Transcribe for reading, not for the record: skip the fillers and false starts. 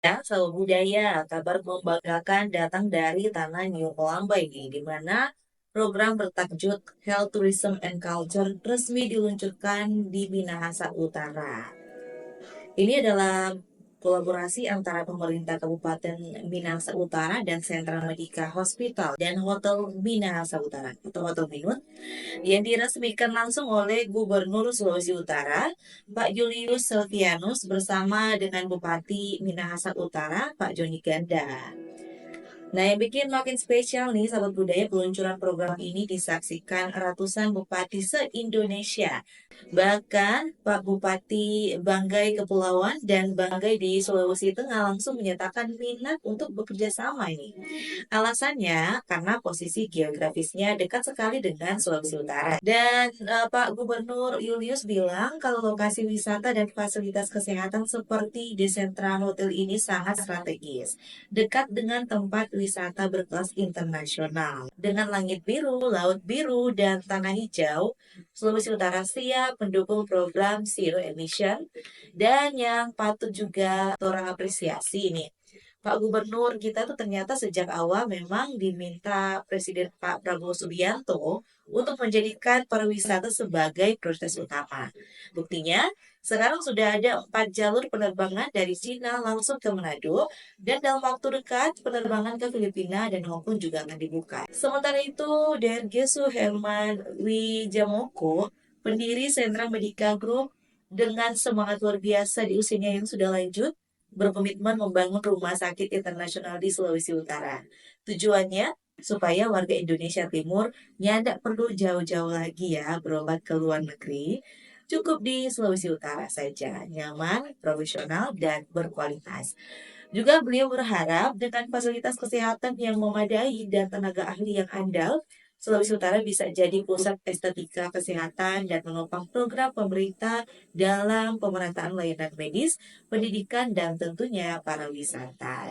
Ya, sahabat budaya, kabar membanggakan datang dari tanah New Columbi nih, di mana program bertajuk Health Tourism and Culture resmi diluncurkan di Minahasa Utara. Ini adalah kolaborasi antara pemerintah Kabupaten Minahasa Utara dan Sentra Medika Hospital dan Hotel Minahasa Utara atau Hotel Minut yang diresmikan langsung oleh Gubernur Sulawesi Utara, Pak Julius Silvianus bersama dengan Bupati Minahasa Utara, Pak Joni Ganda. Nah, yang bikin makin spesial nih, sahabat budaya, peluncuran program ini disaksikan ratusan bupati se-Indonesia. Bahkan Pak Bupati Banggai Kepulauan dan Banggai di Sulawesi Tengah langsung menyatakan minat untuk bekerja sama ini. Alasannya karena posisi geografisnya dekat sekali dengan Sulawesi Utara. Dan Pak Gubernur Julius bilang kalau lokasi wisata dan fasilitas kesehatan seperti di Sentra Hotel ini sangat strategis, dekat dengan tempat wisata berkelas internasional. Dengan langit biru, laut biru, dan tanah hijau, Sulawesi Utara siap mendukung program Zero Emission dan yang patut juga orang apresiasi ini. Pak Gubernur kita tuh ternyata sejak awal memang diminta Presiden Pak Prabowo Subianto untuk menjadikan pariwisata sebagai prioritas utama. Buktinya, sekarang sudah ada 4 jalur penerbangan dari Cina langsung ke Manado, dan dalam waktu dekat penerbangan ke Filipina dan Hong Kong juga akan dibuka. Sementara itu, Dergesu Herman Wijamoko, pendiri Sentra Medica Group, dengan semangat luar biasa di usianya yang sudah lanjut, berkomitmen membangun rumah sakit internasional di Sulawesi Utara. Tujuannya supaya warga Indonesia Timur nyandak perlu jauh-jauh lagi ya berobat ke luar negeri. Cukup di Sulawesi Utara saja, nyaman, profesional, dan berkualitas. Juga beliau berharap dengan fasilitas kesehatan yang memadai dan tenaga ahli yang andal, Sulawesi Utara bisa jadi pusat estetika kesehatan dan menopang program pemerintah dalam pemerataan layanan medis, pendidikan, dan tentunya para wisata.